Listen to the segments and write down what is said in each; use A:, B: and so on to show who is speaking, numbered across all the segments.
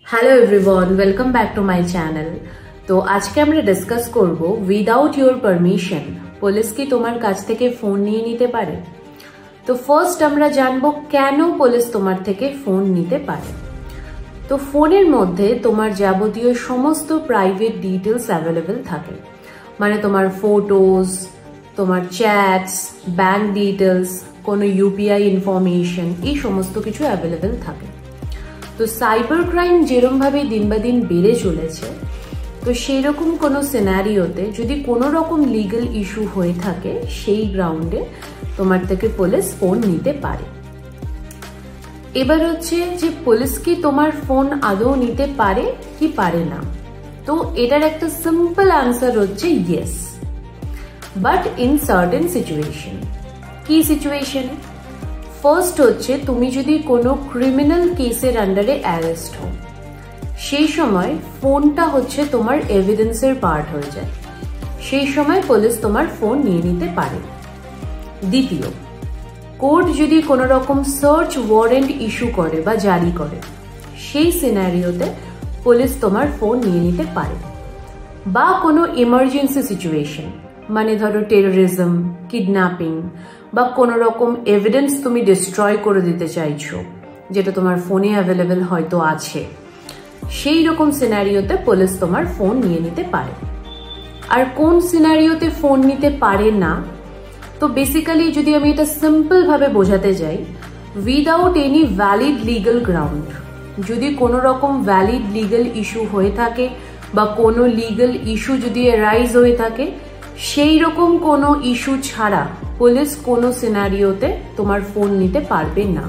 A: Hello everyone, welcome back to my channel. तो आज के আমরা ডিসকাস করব উইদাউট ইওর পারমিশন পুলিশ কি তোমার কাছ থেকে ফোন নিয়ে নিতে পারে। তো ফার্স্ট আমরা জানব কেন পুলিশ তোমার থেকে ফোন নিতে পারে। তো ফোনের মধ্যে তোমার যাবতীয় সমস্ত প্রাইভেট ডিটেইলস অ্যাভেলেবল থাকে, মানে তোমার ফটোজ, তোমার চ্যাটস, ব্যাংক ডিটেইলস, কোনো ইউপিআই ইনফরমেশন, এই সমস্ত কিছু অ্যাভেলেবল থাকে। তো সাইবার ক্রাইম যেরকম ভাবে দিন বা দিন বেড়ে চলেছে, তো সেই রকম কোনো সিনারিওতে যদি কোনো রকম লিগ্যাল ইস্যু হয়ে থাকে, সেই গ্রাউন্ডে তোমার থেকে পুলিশ ফোন নিতে পারে। এবার হচ্ছে যে পুলিশ কি তোমার ফোন আদৌ নিতে পারে কি পারে না। তো এটার একটা সিম্পল আনসার হচ্ছে yes, but in certain situation. কি সিচুয়েশন? ফার্স্ট হচ্ছে তুমি যদি কোনো ক্রিমিনাল কেসের আন্ডারে অ্যারেস্ট হও, সেই সময় ফোনটা হচ্ছে তোমার এভিডেন্সের পার্ট হয়ে যায়, সেই সময় পুলিশ তোমার ফোন নিয়ে নিতে পারে। দ্বিতীয়, কোর্ট যদি কোনো রকম সার্চ ওয়ারেন্ট ইস্যু করে বা জারি করে, সেই সিনারিওতে পুলিশ তোমার ফোন নিয়ে নিতে পারে। বা কোনো ইমার্জেন্সি সিচুয়েশন, মানে ধরো টেরোরিজম, কিডন্যাপিং, বা কোনো রকম এভিডেন্স তুমি ডিস্ট্রয় করে দিতে চাইছো যেটা তোমার ফোনে অ্যাভেলেবেল হয়তো আছে, সেই রকম সিনারিওতে পুলিশ তোমার ফোন নিয়ে নিতে পারে। আর কোন সিনারিওতে ফোন নিতে পারে না? তো বেসিক্যালি যদি আমি এটা সিম্পল ভাবে বোঝাতে যাই, without any valid legal ground, যদি কোনো রকম ভ্যালিড লিগ্যাল ইস্যু হয়ে থাকে বা কোনো লিগ্যাল ইস্যু যদি রাইজ হয়ে থাকে, সেই রকম কোনো ইস্যু ছাড়া পুলিশ কোনো সিনারিওতে তোমার ফোন নিতে পারবে না।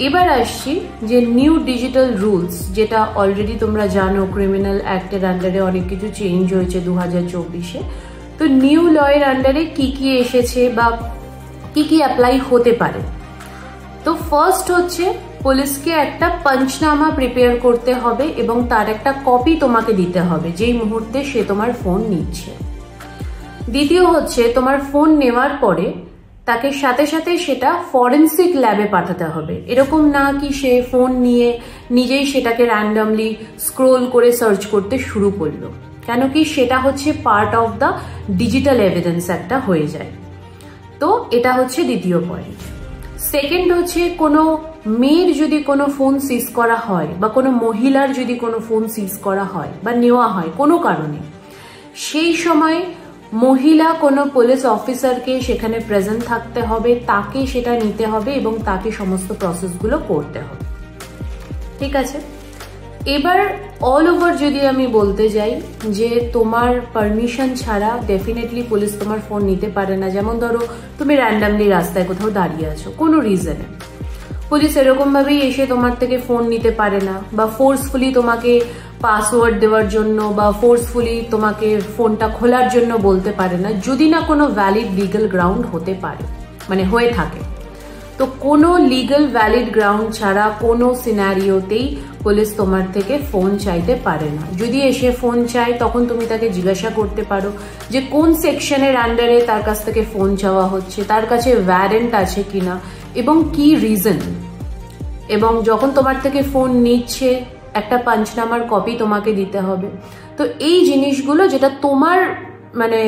A: এবার আসছি যে নিউ ডিজিটাল রুলস, যেটা অলরেডি তোমরা জানো ক্রিমিনাল অ্যাক্টের আন্ডারে অনেক কিছু চেঞ্জ হয়েছে 2024-এ। তো নিউ লয়ের আন্ডারে কি কি এসেছে বা কি কি অ্যাপ্লাই হতে পারে। তো ফার্স্ট হচ্ছে পুলিশকে একটা পঞ্চনামা প্রিপেয়ার করতে হবে এবং তার একটা কপি তোমাকে দিতে হবে যেই মুহূর্তে সে তোমার ফোন নিচ্ছে। দ্বিতীয় হচ্ছে তোমার ফোন নেওয়ার পরে তাকে সাথে সাথে সেটা ফরেন্সিক ল্যাবে পাঠাতে হবে। এরকম না কি সে ফোন নিয়ে নিজেই সেটাকে র্যান্ডামলি স্ক্রোল করে সার্চ করতে শুরু করলো, কেন কি সেটা হচ্ছে part of the digital evidence একটা হয়ে যায়। তো এটা হচ্ছে দ্বিতীয় পয়েন্ট। সেকেন্ড হচ্ছে কোনো মেয়ের যদি কোনো ফোন সিজ করা হয় বা কোনো মহিলার যদি কোনো ফোন সিজ করা হয় বা নেওয়া হয় কোনো কারণে, সেই সময় মহিলা কোনো পুলিশ অফিসারকে সেখানে প্রেজেন্ট থাকতে হবে, তাকে সেটা নিতে হবে এবং তাকে সমস্ত প্রসেসগুলো করতে হবে। ঠিক আছে, এবার অল ওভার যদি আমি বলতে যাই যে তোমার পারমিশন ছাড়া ডেফিনেটলি পুলিশ তোমার ফোন নিতে পারে না। যেমন ধরো তুমি র্যান্ডামলি রাস্তায় কোথাও দাঁড়িয়ে আছো কোনো রিজনে, পুলিশ এরকম ভাবেই এসে তোমার থেকে ফোন নিতে পারে না, বা ফোর্সফুলি তোমাকে পাসওয়ার্ড দেওয়ার জন্য বা ফোর্সফুলি তোমাকে ফোনটা খোলার জন্য বলতে পারে না, যদি না কোনো ভ্যালিড লিগ্যাল গ্রাউন্ড হতে পারে, মানে হয়ে থাকে। তো কোনো লিগ্যাল ভ্যালিড গ্রাউন্ড ছাড়া কোনো সিনারিওতেই পুলিশ তোমার থেকে ফোন চাইতে পারে না। যদি এসে ফোন চায় তখন তুমি তাকে জিজ্ঞাসা করতে পারো যে কোন সেকশনের আন্ডারে তার কাছ থেকে ফোন চাওয়া হচ্ছে, তার কাছে ওয়ারেন্ট আছে কিনা এবং কি রিজন। এবং যখন তোমার থেকে ফোন নিচ্ছে একটা পঞ্চনামার কপি তোমাকে দিতে হবে। তো এই জিনিসগুলো যেটা তোমার মানে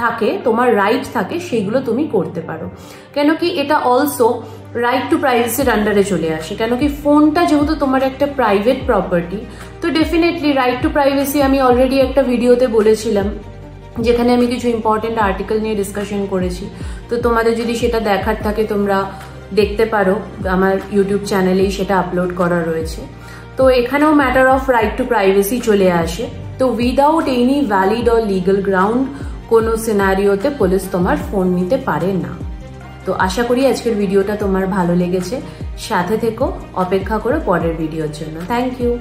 A: থাকে, তোমার রাইট থাকে, সেইগুলো তুমি করতে পারো। কেন কি এটা অলসো রাইট টু প্রাইভেসির আন্ডারে চলে আসে। কেন কি ফোনটা যেহেতু তোমার একটা প্রাইভেট প্রপার্টি, তো ডেফিনেটলি রাইট টু প্রাইভেসি আমি অলরেডি একটা ভিডিওতে বলেছিলাম, যেখানে আমি কিছু ইম্পর্টেন্ট আর্টিকেল নিয়ে ডিসকাশন করেছি। তো তোমাদের যদি সেটা দেখার থাকে তোমরা দেখতে পারো, আমার ইউটিউব চ্যানেলেই সেটা আপলোড করা রয়েছে। তো এখানেও matter of right two privacy চলে আসে। তো without any valid or legal ground কোনো সিনারিওতে পুলিশ তোমার ফোন নিতে পারে না। তো আশা করি আজকের ভিডিওটা তোমার ভালো লেগেছে। সাথে থেকো, অপেক্ষা করো পরের ভিডিওর জন্য। Thank you.